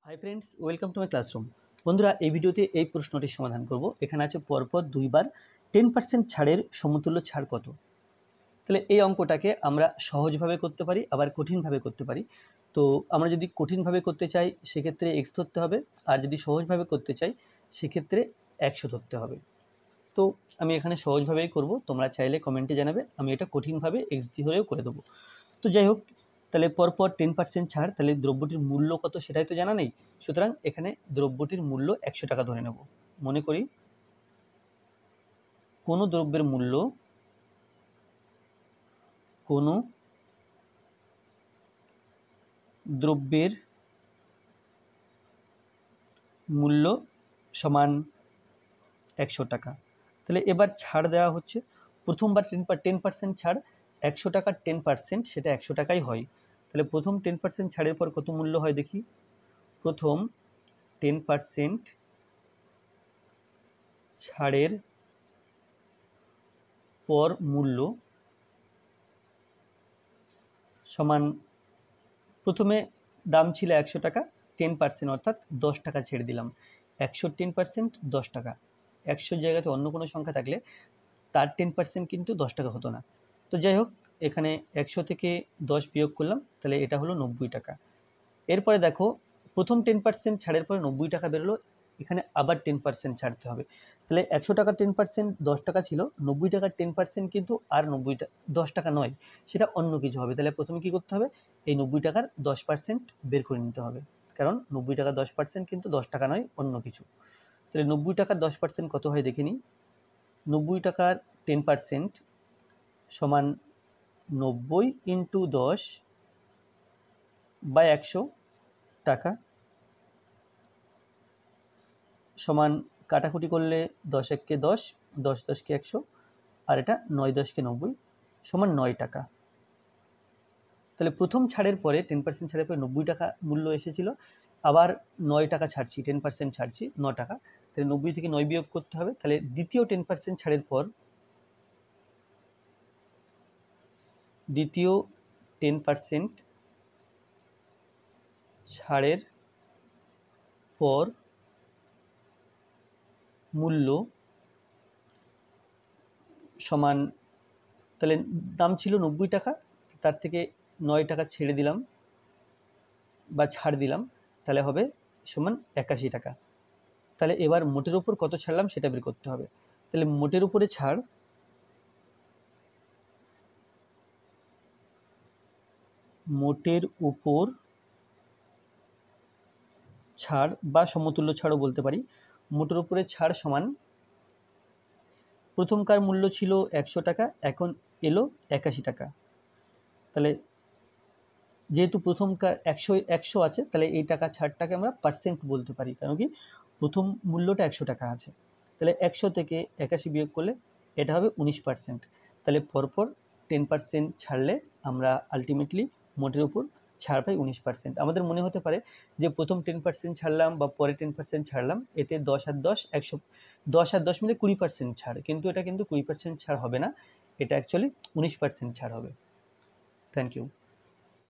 Hi friends, welcome to my classroom. বন্ধুরা, এই ভিডিওতে এই প্রশ্নটির সমাধান করব। এখানে আছে পরপর দুইবার 10% ছাড়ের সমতুল্য ছাড় কত। তাহলে এই অঙ্কটাকে আমরা সহজভাবে করতে পারি, আবার কঠিনভাবে করতে পারি। তো আমরা যদি কঠিনভাবে করতে চাই সেক্ষেত্রে এক্স ধরতে হবে, আর যদি সহজভাবে করতে চাই সেক্ষেত্রে 100 ধরতে হবে। তো আমি এখানে সহজভাবেই করব, তোমরা চাইলে কমেন্টে জানাবে, আমি এটা কঠিনভাবে এক্স দিয়ে ধরেও করে দেবো। তো যাই হোক, তাহলে পরপর 10% ছাড়, তাহলে দ্রব্যটির মূল্য কত সেটাই তো জানা নেই। সুতরাং এখানে দ্রব্যটির মূল্য 100 টাকা ধরে নেব। মনে করি কোনো দ্রব্যের মূল্য সমান 100 টাকা। তাহলে এবার ছাড় দেওয়া হচ্ছে। প্রথমবার 10% ছাড়, 100 টাকার 10% সেটা 100 টাকাই হয়। তাহলে প্রথম 10% ছাড়ের পর কত মূল্য হয় দেখি। প্রথম 10% ছাড়ের পর মূল্য সমান, প্রথমে দাম ছিল 100 টাকা, 10% অর্থাৎ 10 টাকা ছেড়ে দিলাম। 100 10% 10 টাকা। 100 জায়গাতে অন্য কোনো সংখ্যা থাকলে তার 10% কিন্তু 10 টাকা হতো না। তো যাই হোক, এখানে 100 থেকে 10 বিয়োগ করলাম, তাহলে এটা হলো 90 টাকা। এরপরে দেখো, প্রথম 10% ছাড়ের পরে 90 টাকা বেরোলো, এখানে আবার 10% ছাড়তে হবে। তাহলে 100 টাকার 10% 10 টাকা ছিল, 90 টাকার 10% কিন্তু আর 10 টাকা নয়, সেটা অন্য কিছু হবে। তাহলে প্রথমে কী করতে হবে, এই 90 টাকার 10% বের করে নিতে হবে, কারণ 90 টাকার 10% কিন্তু 10 টাকা নয়, অন্য কিছু। তাহলে 90 টাকার 10% কত হয় দেখে নিই। 90 টাকার 10% সমান 90 ইন্টু 10 বা 100 টাকা, সমান কাটাকুটি করলে 10 1 কে 10, 10 10 কে 100, আর এটা 9 10 কে 90 সমান 9 টাকা। তাহলে প্রথম ছাড়ের পরে 10% ছাড়ের পরে 90 টাকা মূল্য এসেছিল, আবার 9 টাকা ছাড়ছি, 10% ছাড়ছি 9 টাকা। তাহলে 90 থেকে 9 বিয়োগ করতে হবে। তাহলে দ্বিতীয় 10% ছাড়ের পর মূল্য সমান, তাহলে দাম ছিল 90 টাকা, তার থেকে 9 টাকা ছেড়ে দিলাম বা ছাড় দিলাম, তাহলে হবে সমান 81 টাকা। তাহলে এবার মোটের উপর কত ছাড়লাম সেটা বের করতে হবে। তাহলে মোটের উপরে ছাড়, মোটের উপর ছাড় বা সমতুল্য ছাড়ও বলতে পারি। মোটের উপরে ছাড় সমান, প্রথমকার মূল্য ছিল 100 টাকা, এখন এলো 81 টাকা। তাহলে যেহেতু প্রথমকার 100 আছে, তাহলে এই টাকা ছাড়টাকে আমরা পার্সেন্ট বলতে পারি, কারণ কি প্রথম মূল্যটা 100 টাকা আছে। তাহলে 100 থেকে 81 বিয়োগ করলে এটা হবে 19%। তাহলে পরপর 10% ছাড়লে আমরা আলটিমেটলি মোটের উপর ছাড় পাই 19%। আমাদের মনে হতে পারে যে প্রথম 10% ছাড়লাম বা পরে 10% ছাড়লাম, এতে 10 আর 10 100, 10 আর 10 মিলে 20% ছাড়, কিন্তু এটা কিন্তু 20% ছাড় হবে না, এটা অ্যাকচুয়ালি 19% ছাড় হবে। Thank you.